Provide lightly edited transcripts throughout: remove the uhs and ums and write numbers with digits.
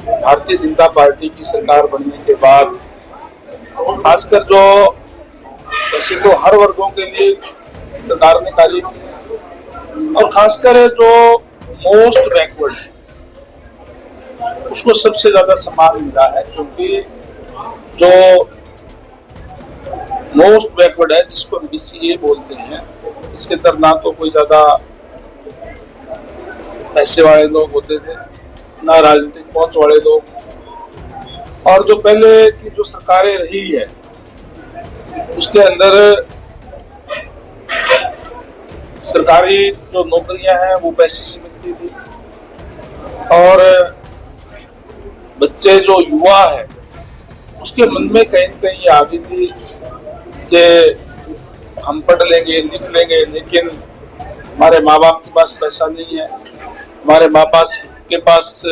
Bharatiya Janata party की सरकार बनने के बाद खासकर जो वैसे तो हर वर्गों के लिए सरकार ने कार्य किए और खासकर जो मोस्ट बैकवर्ड है उसको सबसे ज्यादा सम्मान मिला है, क्योंकि जो मोस्ट बैकवर्ड है जिसको बीसीए बोलते हैं, इसके अंदर ना तो कोई ज्यादा पैसे वाले लोग होते थे, ना राजनीतिक पहुंच वाले लोग, और जो पहले की जो सरकारें रही है उसके अंदर सरकारी जो नौकरियां हैं वो पैसे से मिलती थी और बच्चे जो युवा है उसके मन में कहीं न कहीं आ गई थी कि हम पढ़ लेंगे लिख लेंगे, लेकिन हमारे माँ बाप के पास पैसा नहीं है, हमारे माँ बाप के पास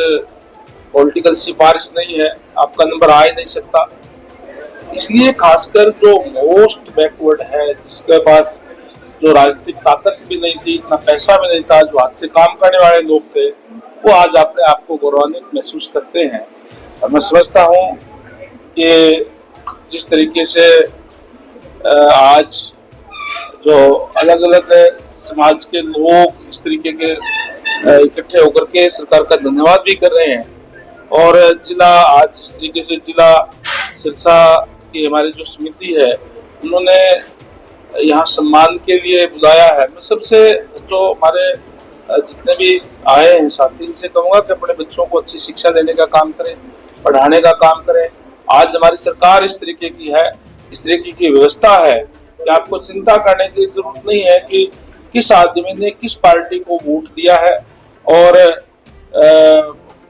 पॉलिटिकल सिफारिश नहीं है, आपका नंबर आ ही नहीं सकता। इसलिए खासकर जो मोस्ट बैकवर्ड है, जिसके पास जो राजनीतिक ताकत भी नहीं थी, इतना पैसा भी नहीं था, जो हाथ से काम करने वाले लोग थे, वो आज अपने आप को गौरवान्वित महसूस करते हैं। और मैं समझता हूँ कि जिस तरीके से आज जो अलग अलग समाज के लोग इस तरीके के इकट्ठे होकर के सरकार का धन्यवाद भी कर रहे हैं, और जिला आज जिस तरीके से जिला सिरसा की हमारी जो समिति है उन्होंने यहाँ सम्मान के लिए बुलाया है, मैं सबसे जो हमारे जितने भी आए हैं साथी, इनसे कहूँगा कि अपने बच्चों को अच्छी शिक्षा देने का काम करें, पढ़ाने का काम करें। आज हमारी सरकार इस तरीके की है, इस तरीके की व्यवस्था है कि आपको चिंता करने की जरूरत नहीं है कि किस आदमी ने किस पार्टी को वोट दिया है। और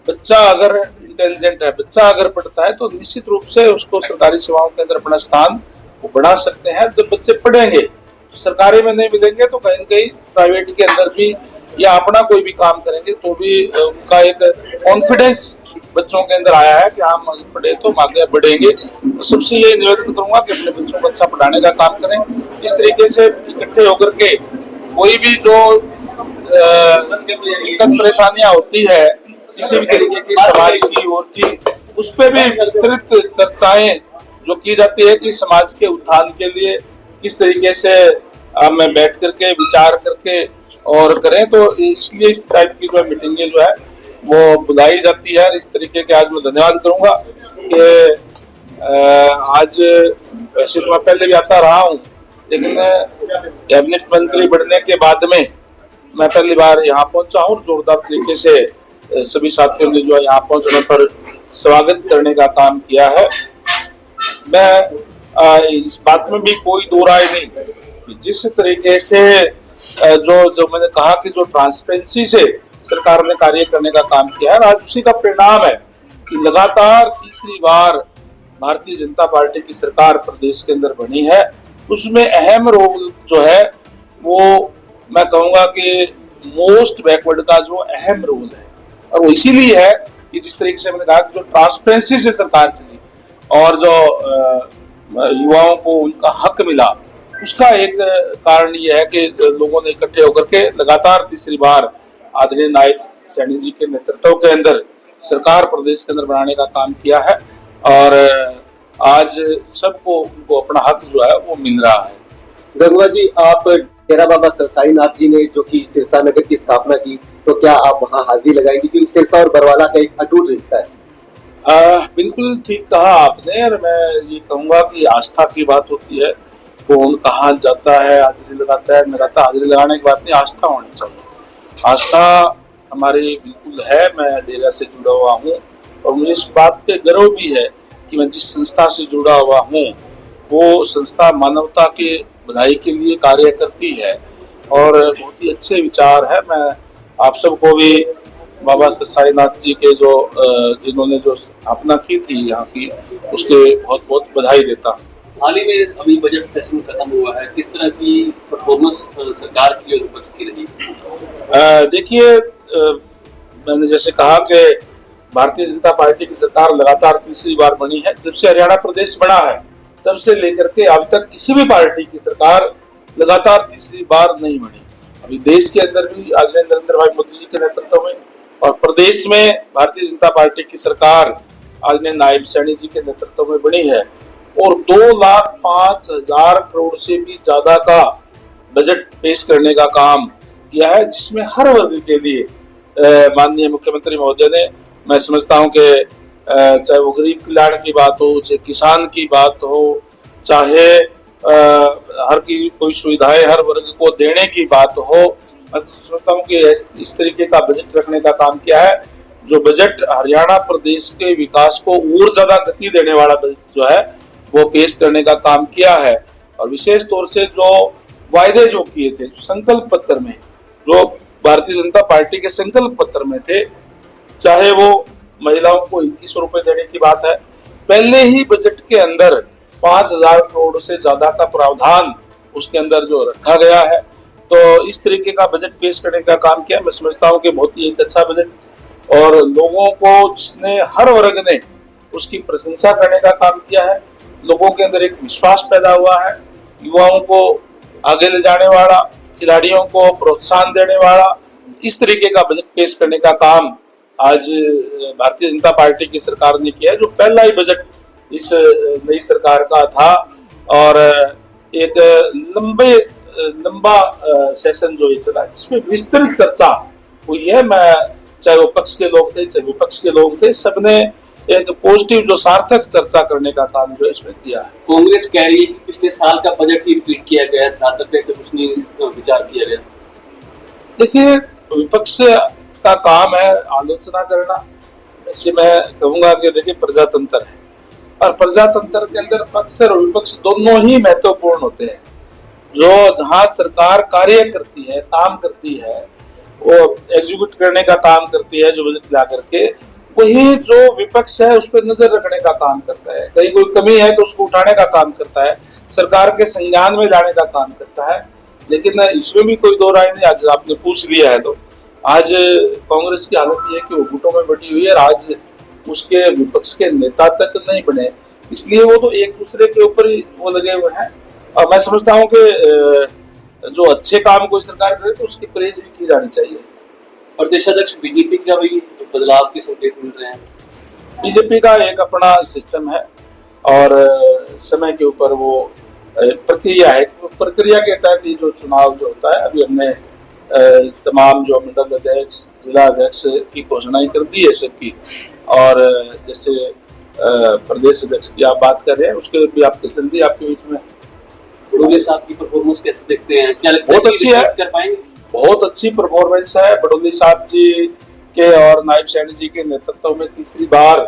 बच्चा अगर इंटेलिजेंट है, बच्चा अगर पढ़ता है तो निश्चित रूप से उसको सरकारी सेवाओं के अंदर अपना स्थान वो बढ़ा सकते हैं। जब बच्चे पढ़ेंगे तो सरकारी में नहीं मिलेंगे तो कहीं न कहीं प्राइवेट के अंदर भी या अपना कोई भी काम करेंगे तो भी उनका एक कॉन्फिडेंस बच्चों के अंदर आया है कि हम पढ़े तो आगे बढ़ेंगे। तो सबसे ये निवेदन करूंगा कि अपने बच्चों को अच्छा पढ़ाने का काम करें। इस तरीके से इकट्ठे होकर के कोई भी जो दिक्कत परेशानियां होती है किसी भी तरीके की समाज की और की, उस पर भी विस्तृत चर्चाएं जो की जाती है कि समाज के उत्थान के लिए किस तरीके से हमें बैठ करके विचार करके और करें, तो इसलिए इस टाइप की जो मीटिंगें जो है वो बुलाई जाती है। इस तरीके के आज मैं धन्यवाद करूंगा कि आज वैसे तो मैं पहले भी आता रहा हूँ, लेकिन कैबिनेट मंत्री बनने के बाद में मैं पहली बार यहाँ पहुंचा हूँ। जोरदार तरीके से सभी साथियों ने जो है यहाँ पहुंचने पर स्वागत करने का काम किया है। मैं इस बात में भी कोई दो राय नहीं कि जिस तरीके से जो मैंने कहा कि जो ट्रांसपेरेंसी से सरकार ने कार्य करने का काम किया है, आज उसी का परिणाम है कि लगातार तीसरी बार भारतीय जनता पार्टी की सरकार प्रदेश के अंदर बनी है। उसमें अहम रोल जो है वो मैं कहूंगा कि मोस्ट बैकवर्ड का जो अहम रोल है, और वो इसीलिए है कि जिस तरीके से मैंने कहा कि जो ट्रांसपेरेंसी से सरकार चली और जो युवाओं को उनका हक मिला, उसका एक कारण यह है कि लोगों ने इकट्ठे होकर के लगातार तीसरी बार आदरणीय नायब सैनी जी के नेतृत्व के अंदर सरकार प्रदेश के अंदर बनाने का काम किया है, और आज सबको उनको अपना हक जो है वो मिल रहा है। गंगवा जी, आप डेरा बाबा सरसाई नाथ जी ने जो कि सिरसा नगर की स्थापना की, तो क्या आप वहां हाजिरी लगाएंगे? क्योंकि सिरसा और बरवाला का एक अटूट रिश्ता है। बिल्कुल ठीक कहा आपने, और मैं ये कहूंगा कि आस्था की बात होती है, कौन कहाँ जाता है हाजिरी लगाता है, लगाता हाजिरी लगाने की बात नहीं, आस्था होनी चाहिए। आस्था हमारी बिल्कुल है, मैं डेरा से जुड़ा हुआ हूँ और मुझे इस बात पे गर्व भी है कि मैं जिस संस्था से जुड़ा हुआ हूँ वो संस्था मानवता के भलाई के लिए कार्य करती है और बहुत ही अच्छे विचार है। मैं आप सबको भी बाबा सरसाई नाथ जी के जो जिन्होंने जो स्थापना की थी यहाँ की, उसके बहुत बहुत बधाई देता हूँ। हाल ही में अभी बजट सेशन खत्म हुआ है, किस तरह की परफॉर्मेंस सरकार की और विपक्ष की रही? देखिए, मैंने जैसे कहा कि भारतीय जनता पार्टी की सरकार लगातार तीसरी बार बनी है। जब से हरियाणा प्रदेश बना है तब से लेकर के अब तक किसी भी पार्टी की सरकार लगातार तीसरी बार नहीं बनी। अभी देश के अंदर भी आदरणीय नरेंद्र भाई मोदी जी के नेतृत्व में और प्रदेश में भारतीय जनता पार्टी की सरकार आदरणीय नायब सैनी जी के नेतृत्व में बनी है और 2,05,000 करोड़ से भी ज्यादा का बजट पेश करने का काम किया है, जिसमें हर वर्ग के लिए माननीय मुख्यमंत्री महोदय ने, मैं समझता हूं कि चाहे वो गरीब कल्याण की बात हो, चाहे किसान की बात हो, चाहे हर की कोई सुविधाएं हर वर्ग को देने की बात हो, मैं समझता हूं कि इस तरीके का बजट रखने का काम किया है। जो बजट हरियाणा प्रदेश के विकास को और ज्यादा गति देने वाला बजट जो है वो पेश करने का काम किया है। और विशेष तौर से जो वायदे जो किए थे, जो संकल्प पत्र में, जो भारतीय जनता पार्टी के संकल्प पत्र में थे, चाहे वो महिलाओं को 2100 रुपए देने की बात है, पहले ही बजट के अंदर 5,000 करोड़ से ज्यादा का प्रावधान उसके अंदर जो रखा गया है। तो इस तरीके का बजट पेश करने का काम किया। मैं समझता हूँ कि बहुत ही एक अच्छा बजट और लोगों को, जिसने हर वर्ग ने उसकी प्रशंसा करने का काम किया है। लोगों के अंदर एक विश्वास पैदा हुआ है, युवाओं को आगे ले जाने वाला, खिलाड़ियों को प्रोत्साहन देने वाला, इस तरीके का बजट पेश करने का काम आज भारतीय जनता पार्टी की सरकार ने किया है, जो पहला ही बजट इस नई सरकार का था। और एक लंबा सेशन जो ये चला, जिसमें विस्तृत चर्चा हुई है। मैं, चाहे वो पक्ष के लोग थे, चाहे विपक्ष के लोग थे, सबने एक पॉजिटिव जो सार्थक चर्चा करने का काम जो इसमें किया है। कांग्रेस कह रही है कि पिछले साल का बजट ही रिपीट किया गया था, तब से कुछ नहीं विचार किया गया। देखिए, विपक्ष का काम है आलोचना करना। ऐसे मैं कहूंगा कि देखिए, प्रजातंत्र है और प्रजातंत्र के अंदर पक्ष और विपक्ष दोनों ही महत्वपूर्ण होते हैं। जो जहां सरकार कार्य करती है, काम करती है, वो एग्जीक्यूट करने का काम करती है, जो बजट ला करके, वही जो विपक्ष है उस पर नजर रखने का काम करता है। कहीं कोई कमी है तो उसको उठाने का काम करता है, सरकार के संज्ञान में लाने का काम करता है। लेकिन इसमें भी कोई दो राय नहीं। आज आपने पूछ लिया है तो आज कांग्रेस की हालत ये है कि वो गुटों में बटी हुई है और आज उसके विपक्ष के नेता तक नहीं बने, इसलिए वो तो एक दूसरे के ऊपर ही वो लगे हुए हैं। और मैं समझता हूँ कि जो अच्छे काम कोई सरकार करे तो उसकी प्रेज भी की जानी चाहिए। प्रदेशाध्यक्ष बीजेपी का भी बदलाव के संकेत मिल रहे हैं। बीजेपी का एक अपना सिस्टम है और समय के ऊपर वो प्रक्रिया है। प्रक्रिया के तहत जो चुनाव जो होता है, अभी हमने तमाम जो मंडल अध्यक्ष, जिला अध्यक्ष की घोषणाएं कर दी है सबकी। और जैसे प्रदेश अध्यक्ष की आप बात कर रहे हैं, उसके भी आपके जल्दी आपके बीच में बड़ोले साहब की परफॉर्मेंस कैसे देखते हैं? क्या लगता बहुत अच्छी है, कर पाएंगे? बहुत अच्छी परफॉर्मेंस है बड़ोले साहब जी के और नायब सैनी जी के नेतृत्व में तीसरी बार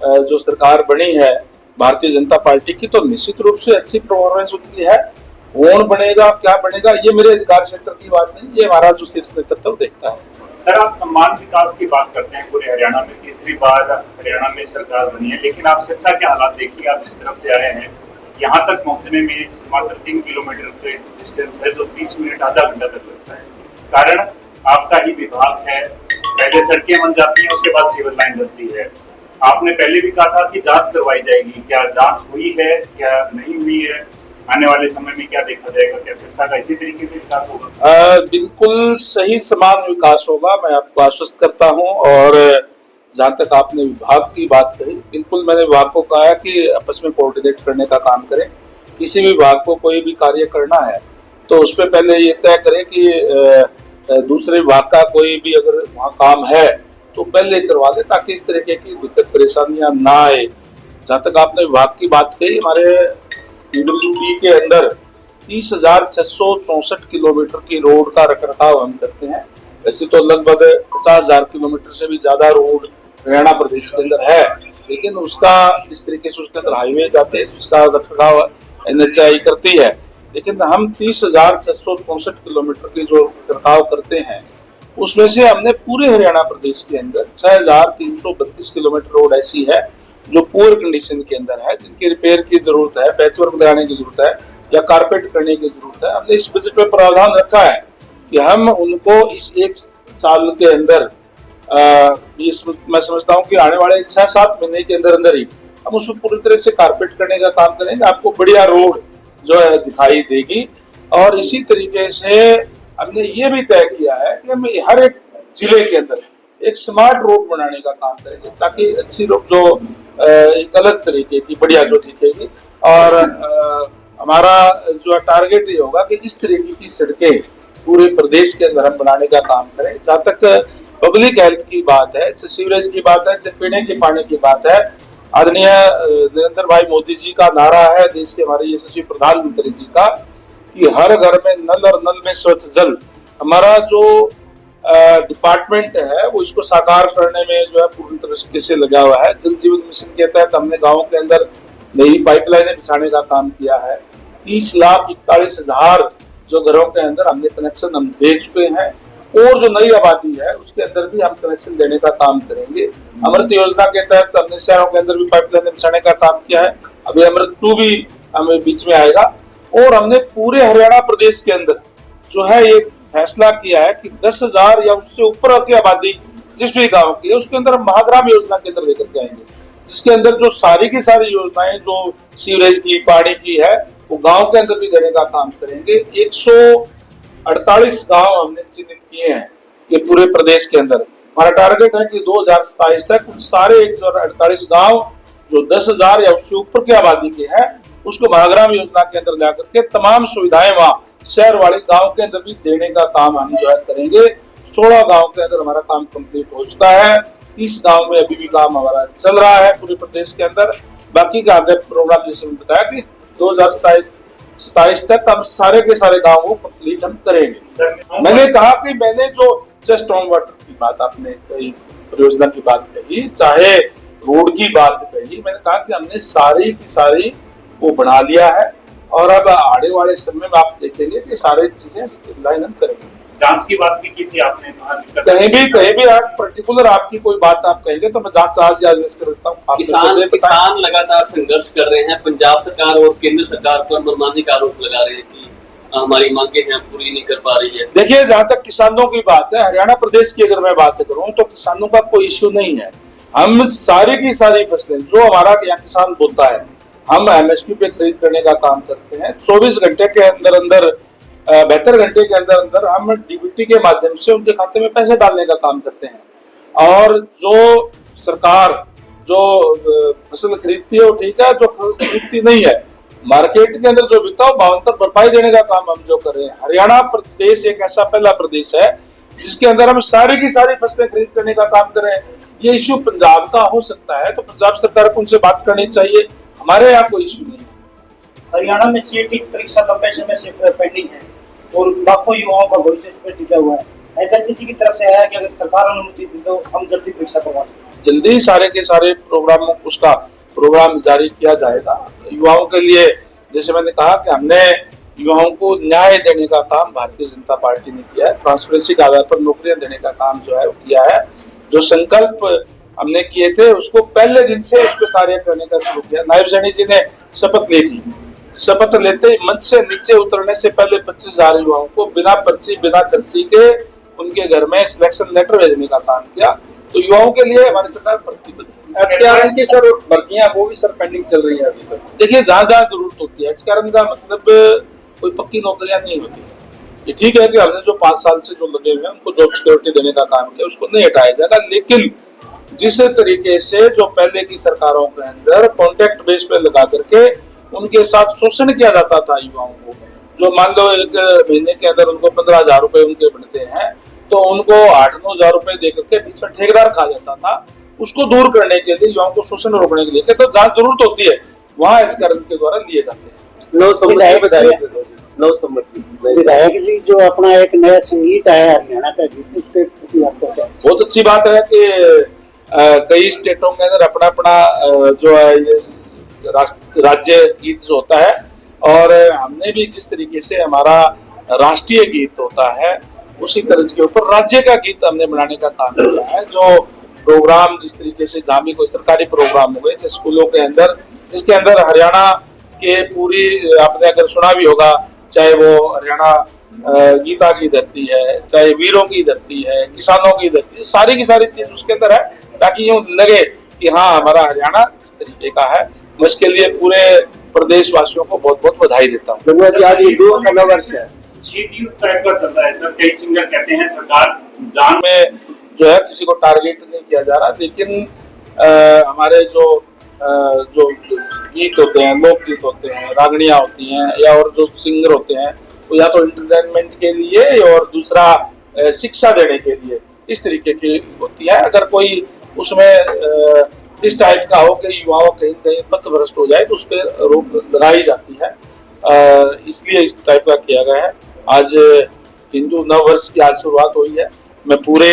जो सरकार बनी है भारतीय जनता पार्टी की, तो निश्चित रूप से अच्छी परफॉर्मेंस उनकी है। कौन बनेगा, क्या बनेगा, ये मेरे अधिकार क्षेत्र की बात नहीं, ये हमारा जो शीर्ष नेतृत्व देखता है। सर, आप सम्मान विकास की बात करते हैं पूरे हरियाणा में, तीसरी बार हरियाणा में सरकार बनी है, लेकिन आप सिरसा के हालात देखिए। आप जिस तरफ से आए हैं, यहाँ तक पहुँचने में मात्र 3 किलोमीटर के डिस्टेंस है, जो 20 मिनट आधा घंटा तक लगता है। कारण आपका ही विभाग है, पहले सड़कें बन जाती हैं, उसके बाद सिविल लाइन बनती है। आपने पहले भी कहा था कि जांच करवाई जाएगी, क्या जांच हुई है, क्या नहीं हुई है? आने वाले समय में क्या देखा जाएगा? क्या सिरसा का इसी तरीके से विकास होगा? बिल्कुल सही समान विकास होगा, मैं आपको आश्वस्त करता हूं। और जहां तक आपने विभाग की बात कही, बिल्कुल मैंने विभाग को कहा कि आपस में कोऑर्डिनेट करने का काम करें। किसी भी विभाग को कोई भी कार्य करना है तो उस पर पहले ये तय करें कि दूसरे विभाग का कोई भी अगर वहाँ काम है तो पहले करवा दे, ताकि इस तरीके की दिक्कत परेशानियां ना आए। जहाँ तक आपने विभाग की बात कही, हमारे PWD के अंदर 30,664 किलोमीटर की रोड का रखरखाव हम करते हैं। वैसे तो लगभग 50,000 किलोमीटर से भी ज्यादा रोड हरियाणा प्रदेश के अंदर है, लेकिन उसका इस तरीके से उसके अंदर हाईवे जाते हैं, जिसका रखरखाव NHAI करती है। लेकिन हम 30,664 किलोमीटर की जो रखरखाव करते हैं, उसमें से हमने पूरे हरियाणा प्रदेश के अंदर 6,332 किलोमीटर रोड ऐसी है जो पुअर कंडीशन के अंदर है, जिनकी रिपेयर की जरूरत है, पैचवर्क लगाने की जरूरत है या कारपेट करने की जरूरत है। हमने इस बजट में प्रावधान रखा है कि हम उनको इस एक साल के अंदर मैं समझता हूँ कि आने वाले 6-7 महीने के अंदर अंदर ही हम उसको पूरी तरह से कारपेट करने का काम करेंगे। आपको बढ़िया रोड जो है दिखाई देगी। और इसी तरीके से हमने ये भी तय किया है कि हम हर एक जिले के अंदर एक स्मार्ट रोड बनाने का काम करेंगे, ताकि अच्छी रोड जो एक अलग तरीके की बढ़िया जो दिखेगी। और हमारा जो टारगेट ये होगा कि इस तरीके की सड़कें पूरे प्रदेश के अंदर हम बनाने का काम करें। जहाँ तक पब्लिक हेल्थ की बात है, सीवरेज की बात है, पीने के पानी की बात है, आदरणीय नरेंद्र भाई मोदी जी का नारा है, देश के हमारे यशस्वी प्रधानमंत्री जी का, कि हर घर में नल और नल में स्वच्छ जल। हमारा जो डिपार्टमेंट है वो इसको साकार करने में जो है पूरी तरीके से लगा हुआ है। जल जीवन मिशन के तहत हमने गाँव के अंदर नई पाइपलाइनें बिछाने का काम किया है। 30,41,000 जो घरों के अंदर हमने कनेक्शन हम दे चुके हैं, और जो नई आबादी है उसके अंदर भी हम कनेक्शन देने का काम करेंगे। अमृत योजना के तहत हमने शहरों के अंदर भी पाइपलाइनें बिछाने का काम किया है। अभी अमृत 2 भी हमें बीच में आएगा। और हमने पूरे हरियाणा प्रदेश के अंदर जो है ये फैसला किया है कि 10,000 या उससे ऊपर की आबादी जिस भी गाँव की है उसके अंदर हम महाग्राम योजना के अंदर लेकर के आएंगे, जिसके अंदर जो सारी की सारी योजनाएं जो सीवरेज की, पानी की है, वो गांव के अंदर भी देने का काम करेंगे। 148 गांव हमने चिन्हित किए हैं ये पूरे प्रदेश के अंदर। हमारा टारगेट है कि 2027 तक उन सारे 148 गांव जो 10,000 या उससे ऊपर की आबादी के हैं उसको महाग्राम योजना के अंदर ला करके तमाम सुविधाएं वहां शहर वाले गांव के अंदर भी देने का काम हम जो है करेंगे। 16 गांव के अंदर हमारा काम कंप्लीट हो चुका है। 30 गांव में अभी भी काम हमारा चल रहा है पूरे प्रदेश के अंदर। बाकी का आगे प्रोग्राम जैसे मैंने बताया कि 2027 तक हम सारे के सारे गाँव को कंप्लीट हम करेंगे। मैंने कहा कि मैंने जो जस्ट ऑन वाटर की बात आपने कही, परियोजना की बात कही, चाहे रोड की बात कही, मैंने कहा कि हमने सारी की सारी वो बना लिया है। और अब आने वाले समय में आप देखेंगे कि सारी चीजें लाइन हम करेंगे। जांच की बात भी की थी आपने, कहीं भी आप पर्टिकुलर आपकी कोई बात आप कहेंगे तो मैं जांच आज या कर देता हूँ। किसान लगातार संघर्ष कर रहे हैं, पंजाब सरकार और केंद्र सरकार पर मनमानी का आरोप लगा रहे हैं कि हमारी मांगे हैं पूरी नहीं कर पा रही है। देखिए, जहाँ तक किसानों की बात है, हरियाणा प्रदेश की अगर मैं बात करूँ तो किसानों का कोई इश्यू नहीं है। हम सारी की सारी फसलें जो हमारा यहाँ किसान बोता है हम MSP पे खरीद करने का काम करते हैं। 24 घंटे के अंदर अंदर 72 घंटे के अंदर अंदर हम DBT के माध्यम से उनके खाते में पैसे डालने का काम करते हैं। और जो सरकार जो फसल खरीदती है वो ठीक है, जो खरीदती नहीं है मार्केट के अंदर जो बिकता है भावांतर भरपाई देने का काम हम जो कर रहे हैं। हरियाणा प्रदेश एक ऐसा पहला प्रदेश है जिसके अंदर हम सारी की सारी फसलें खरीद करने का काम कर रहे हैं। ये इश्यू पंजाब का हो सकता है तो पंजाब सरकार को उनसे बात करनी चाहिए, हमारे यहाँ कोई इश्यू नहीं। हरियाणा में CAT परीक्षा लंबे समय से पेंडिंग है और लाखों युवाओं का भविष्य इस पर टिका हुआ है। HSCC की तरफ से है कि अगर सरकार अनुमति दे तो हम जल्दी परीक्षा करवा दें। जल्दी सारे के सारे प्रोग्रामों उसका प्रोग्राम जारी किया जाएगा। युवाओं के लिए जैसे मैंने कहा कि हमने युवाओं को न्याय देने का काम भारतीय जनता पार्टी ने किया है। ट्रांसपेरेंसी के आधार पर नौकरियां देने का काम जो है वो किया है। जो संकल्प हमने किए थे उसको पहले दिन से उस पर कार्य करने का शुरू किया। नायब सैनी जी ने शपथ ली थी। शपथ लेते ही मंच से नीचे उतरने से पहले 25,000 युवाओं को बिना पर्ची बिना खर्ची के उनके घर में सिलेक्शन लेटर भेजने का काम किया। तो युवाओं के लिए हमारी सरकार प्रतिबद्ध है। HKRN की सर भर्तियां वो भी सर पेंडिंग चल रही है अभी तक। देखिए, जहाँ जहाँ जरूरत होती है, HKRN का मतलब कोई पक्की नौकरियां नहीं होती। ये ठीक है कि हमने जो 5 साल से जो लगे हुए हैं उनको जॉब सिक्योरिटी देने का काम किया, उसको नहीं हटाया जाएगा। लेकिन जिस तरीके से जो पहले की सरकारों के अंदर कॉन्ट्रैक्ट बेस पे लगा करके उनके साथ शोषण किया जाता था युवाओं को, जो मान लो 1 महीने के अंदर उनको 15,000 रुपए उनके बनते हैं तो उनको 8-9 हजार रुपए दे करके बीच में ठेकेदार खा जाता था। उसको दूर करने के लिए, युवाओं को शोषण रोकने के लिए तो जहाँ जरूरत होती है वहाँ HKRN के द्वारा लिए जाते हैं। विधायक जी जो अपना एक नया संगीत आया हरियाणा का गीत, उसके प्रति आपका क्या? बहुत अच्छी बात है कि कई स्टेटों के अंदर अपना अपना जो है राज्य गीत जो होता है, और हमने भी जिस तरीके से हमारा राष्ट्रीय गीत होता है उसी तरह के ऊपर राज्य का गीत हमने बनाने का काम किया है। जो प्रोग्राम जिस तरीके से जहाँ भी कोई सरकारी प्रोग्राम हो गए जैसे स्कूलों के अंदर, जिसके अंदर हरियाणा के पूरी आपने अगर सुना भी होगा, चाहे वो हरियाणा गीता की धरती है, चाहे वीरों की धरती है, किसानों की धरती है, सारी की सारी चीज उसके अंदर है, ताकि यूं लगे कि हाँ हमारा हरियाणा इस तरीके का है। मैं इसके लिए पूरे प्रदेश वासियों को बहुत बहुत बधाई देता हूँ। आज हिंदुओं का नव वर्ष है, टाइप का चल रहा है सर। कई सिंगर कहते हैं सरकार जान में जो है किसी को टारगेट नहीं किया जा रहा, लेकिन हमारे जो गीत होते हैं, लोकगीत होते हैं, रागणियाँ होती हैं, या और जो सिंगर होते हैं, वो या तो एंटरटेनमेंट के लिए और दूसरा शिक्षा देने के लिए, इस तरीके की होती है। अगर कोई उसमें इस टाइप का हो कि युवाओं कहीं कहीं पथभ्रष्ट हो जाए तो उस पर रोक लगाई जाती है, इसलिए इस टाइप का किया गया है। आज हिंदू नव वर्ष की आज शुरुआत हुई है। मैं पूरे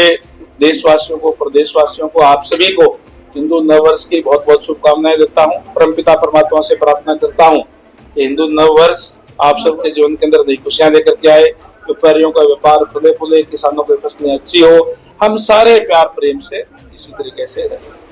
देशवासियों को, प्रदेशवासियों को, आप सभी को हिंदू नव वर्ष की बहुत बहुत शुभकामनाएं देता हूँ। परमपिता परमात्मा से प्रार्थना करता हूँ कि हिंदू नव वर्ष आप सबके जीवन के अंदर नई खुशियां लेकर के आए, व्यापारियों का व्यापार फले फूले, किसानों की फसलें अच्छी हो, हम सारे प्यार प्रेम से इसी तरीके से रहें।